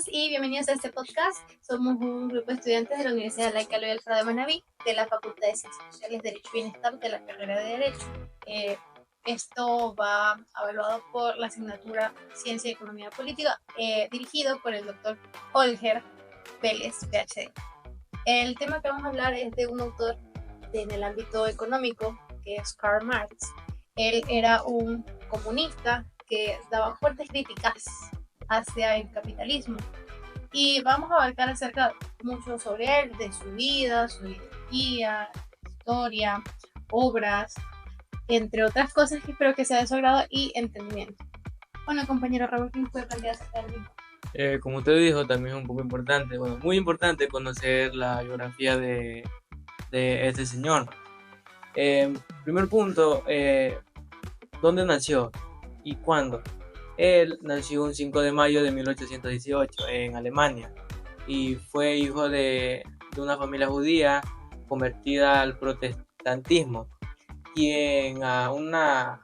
y bienvenidos a este podcast. Somos un grupo de estudiantes de la Universidad Laica Loyola Alfaro de Manabí, de la Facultad de Ciencias Sociales, Derecho y Bienestar de la carrera de Derecho. Esto va evaluado por la asignatura Ciencia y Economía Política, dirigido por el doctor Holger Vélez, PhD. El tema que vamos a hablar es de un autor en el ámbito económico, que es Karl Marx. Él era un comunista que daba fuertes críticas hacia el capitalismo, y vamos a abarcar acerca mucho sobre él, de su vida, su ideología, historia, obras, entre otras cosas que espero que sea de su agrado y entendimiento. Bueno, compañero Raúl, ¿qué nos puede plantear acerca del mismo? Como usted dijo, también es un poco importante, muy importante conocer la biografía de este señor. Primer punto, ¿dónde nació y cuándo? Él nació un 5 de mayo de 1818 en Alemania y fue hijo de una familia judía convertida al protestantismo, quien a una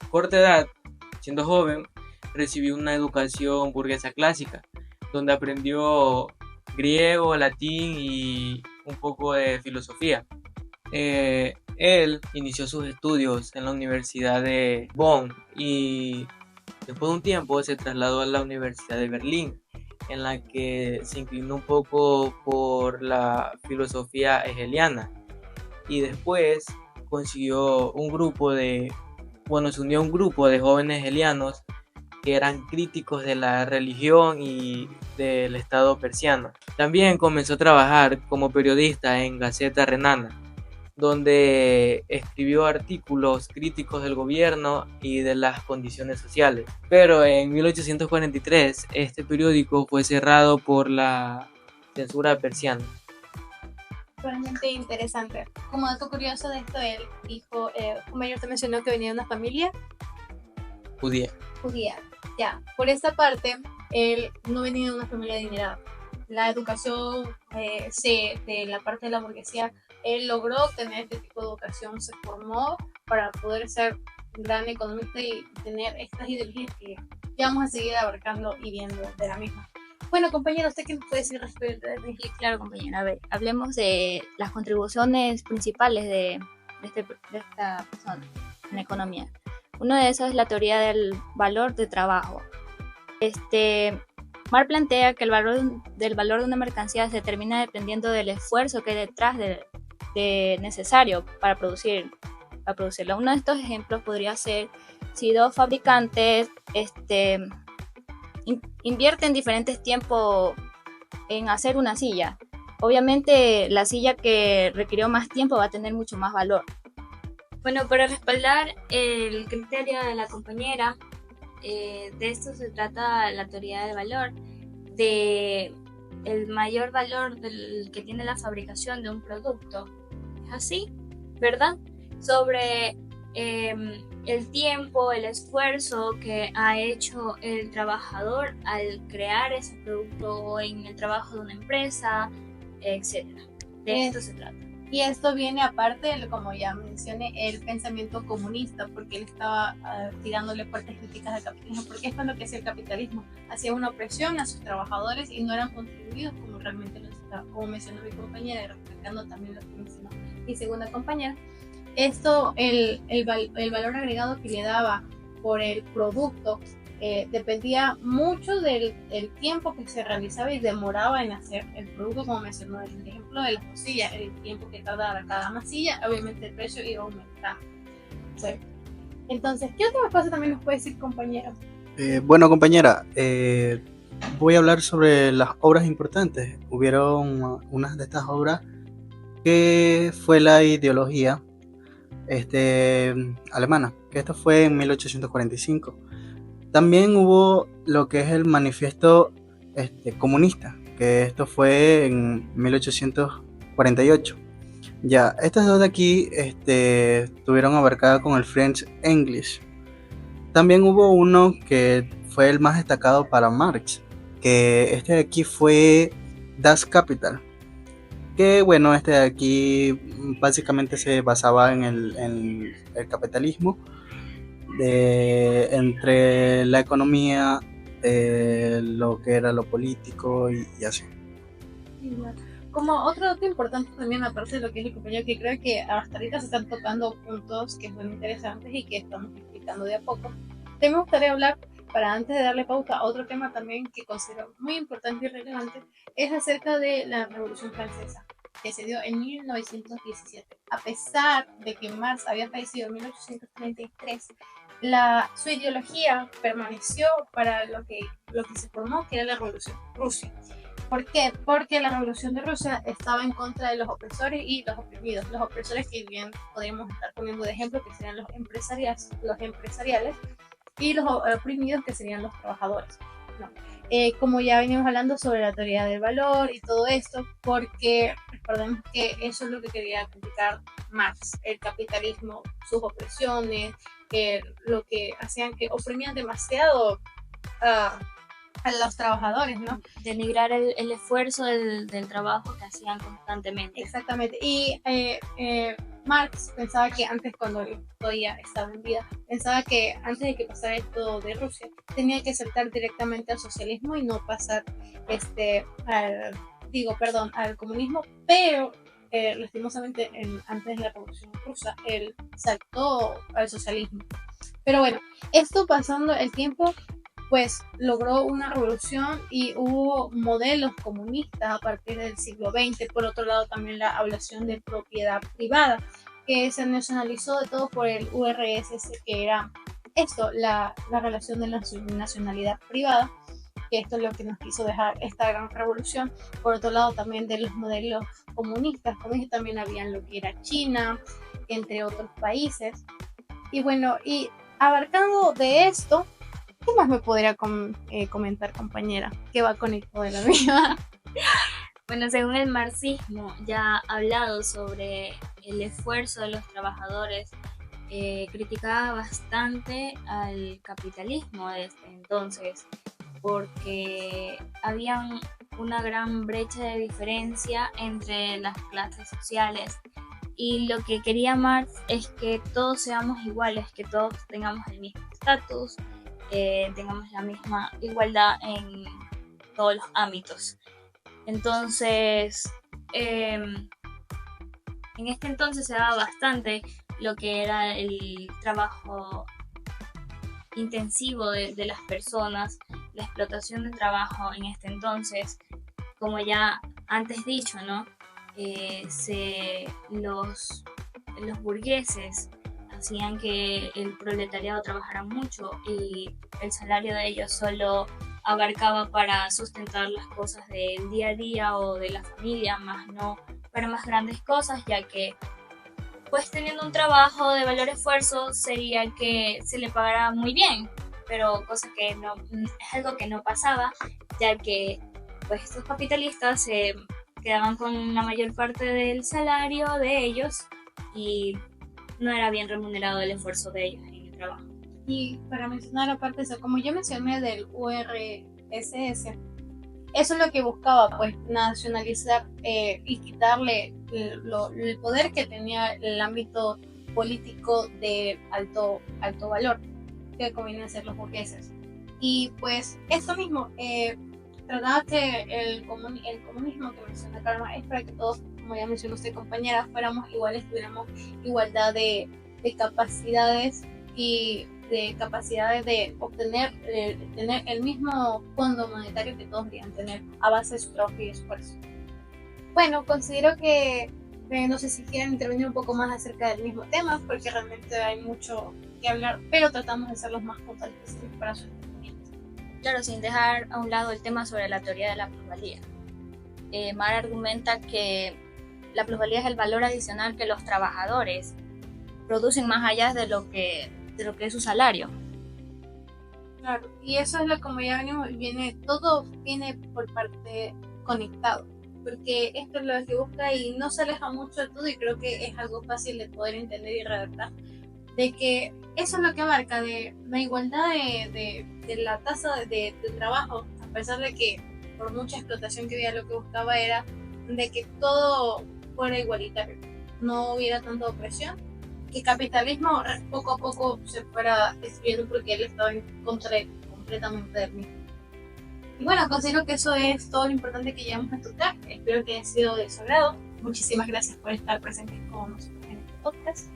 corta edad, siendo joven, recibió una educación burguesa clásica, donde aprendió griego, latín y un poco de filosofía. Él inició sus estudios en la Universidad de Bonn y después de un tiempo se trasladó a la Universidad de Berlín, en la que se inclinó un poco por la filosofía hegeliana, y después consiguió se unió a un grupo de jóvenes hegelianos que eran críticos de la religión y del Estado persiano. También comenzó a trabajar como periodista en Gaceta Renana, donde escribió artículos críticos del gobierno y de las condiciones sociales. Pero en 1843 este periódico fue cerrado por la censura persiana. Realmente interesante. Como dato curioso de esto, él dijo, como ya te mencionó, que venía de una familia Judía. Ya, por esta parte, él no venía de una familia adinerada. La educación de la parte de la burguesía, él logró obtener este tipo de educación, se formó para poder ser un gran economista y tener estas ideologías que ya vamos a seguir abarcando y viendo de la misma. Bueno, compañero, ¿usted qué nos puede decir respecto de Sí, claro, compañera. A ver, hablemos de las contribuciones principales de esta persona en la economía. Una de esas es la teoría del valor de trabajo. Marx plantea que el valor de una mercancía se determina dependiendo del esfuerzo que hay detrás de necesario para producirla. Uno de estos ejemplos podría ser si dos fabricantes invierten diferentes tiempos en hacer una silla. Obviamente la silla que requirió más tiempo va a tener mucho más valor. Bueno, para respaldar el criterio de la compañera, de esto se trata la teoría del valor, de el mayor valor que tiene la fabricación de un producto. ¿Es así? ¿Verdad? Sobre el tiempo, el esfuerzo que ha hecho el trabajador al crear ese producto en el trabajo de una empresa, etc. De esto se trata. Y esto viene aparte, como ya mencioné, el pensamiento comunista, porque él estaba tirándole fuertes críticas al capitalismo, porque esto es lo que hacía el capitalismo, hacía una opresión a sus trabajadores y no eran contribuidos como realmente lo estaba, como mencionó mi compañera, y reflejando también lo que mencionó mi segunda compañera. Esto, el valor agregado que le daba por el producto, dependía mucho del tiempo que se realizaba y demoraba en hacer el producto, como mencionó el ejemplo de las cosillas, el tiempo que tardaba cada masilla, obviamente el precio iba aumentando. Bueno, entonces, ¿qué otra cosa también nos puede decir, compañero? Bueno, compañera, voy a hablar sobre las obras importantes. Hubieron unas de estas obras que fue la ideología alemana, que esto fue en 1845. También hubo lo que es el manifiesto comunista, que esto fue en 1848. Ya, estas dos de aquí estuvieron abarcadas con el French English. También hubo uno que fue el más destacado para Marx, que este de aquí fue Das Kapital, que bueno, este de aquí básicamente se basaba en el capitalismo entre la economía lo que era lo político y así. Como otro dato importante también, aparte de lo que es el compañero, que creo que hasta ahorita se están tocando puntos que son interesantes y que estamos explicando de a poco. También me gustaría hablar, para antes de darle pauta, otro tema también que considero muy importante y relevante, es acerca de la Revolución Francesa, que se dio en 1917. A pesar de que Marx había fallecido en 1833, su ideología permaneció para lo que se formó, que era la Revolución Rusa. ¿Por qué? Porque la Revolución de Rusia estaba en contra de los opresores y los oprimidos. Los opresores, que bien podríamos estar poniendo de ejemplo, que serían los empresariales, y los oprimidos, que serían los trabajadores, ¿no? Como ya venimos hablando sobre la teoría del valor y todo esto, porque recordemos que eso es lo que quería criticar Marx, el capitalismo, sus opresiones, lo que hacían, que oprimían demasiado a los trabajadores, ¿no? Denigrar el esfuerzo del trabajo que hacían constantemente. Exactamente. Y Marx pensaba que antes, cuando todavía estaba en vida, pensaba que antes de que pasara esto de Rusia, tenía que saltar directamente al socialismo y no pasar al comunismo, pero lastimosamente antes de la Revolución Rusa, él saltó al socialismo. Pero bueno, esto pasando el tiempo, pues logró una revolución y hubo modelos comunistas a partir del siglo XX. Por otro lado, también la abolición de propiedad privada, que se nacionalizó de todo por el URSS, que era esto, la relación de la nacionalidad privada, que esto es lo que nos quiso dejar esta gran revolución. Por otro lado, también de los modelos comunistas, como dije, también habían lo que era China, entre otros países. Y bueno, y abarcando de esto, ¿qué más me podría comentar, compañera? ¿Qué va con esto de la misma? Bueno, según el marxismo, ya hablado sobre el esfuerzo de los trabajadores, criticaba bastante al capitalismo desde entonces, porque había una gran brecha de diferencia entre las clases sociales. Y lo que quería Marx es que todos seamos iguales, que todos tengamos el mismo estatus, tengamos la misma igualdad en todos los ámbitos. Entonces, en este entonces se daba bastante lo que era el trabajo intensivo de las personas, la explotación del trabajo en este entonces, como ya antes dicho, ¿no? Los burgueses hacían que el proletariado trabajara mucho y el salario de ellos solo abarcaba para sustentar las cosas del día a día o de la familia, más no para más grandes cosas, ya que pues teniendo un trabajo de valor esfuerzo sería que se le pagara muy bien, pero cosa que no es algo que no pasaba, ya que pues estos capitalistas se quedaban con la mayor parte del salario de ellos y no era bien remunerado el esfuerzo de ellos en el trabajo. Y para mencionar aparte eso, como yo mencioné del URSS, eso es lo que buscaba, pues nacionalizar y quitarle el poder que tenía el ámbito político de alto valor, que conviene ser los burgueses. Y pues esto mismo, trataba que el comunismo que menciona Karma es para que todos, como ya mencionó usted, compañera, fuéramos iguales, tuviéramos igualdad de capacidades y de capacidades de obtener, tener el mismo fondo monetario que todos deberían tener a base de su trabajo y esfuerzo. Bueno, considero que no sé si quieren intervenir un poco más acerca del mismo tema, porque realmente hay mucho que hablar, pero tratamos de ser los más puntuales posibles para su entendimiento. Claro, sin dejar a un lado el tema sobre la teoría de la plusvalía. Mar argumenta que la plusvalía es el valor adicional que los trabajadores producen más allá de lo que es su salario. Claro, y eso es lo como ya venimos, todo viene por parte conectado, porque esto es lo que busca y no se aleja mucho de todo, y creo que es algo fácil de poder entender y redactar, de que eso es lo que abarca de la igualdad de la tasa de trabajo, a pesar de que por mucha explotación que había, lo que buscaba era de que todo fuera igualitario, no hubiera tanta opresión, que el capitalismo poco a poco se fuera destruyendo porque él estaba en contra completamente del mismo. Y bueno, considero que eso es todo lo importante que llevamos a tocar. Espero que haya sido de su agrado. Muchísimas gracias por estar presentes con nosotros en este podcast.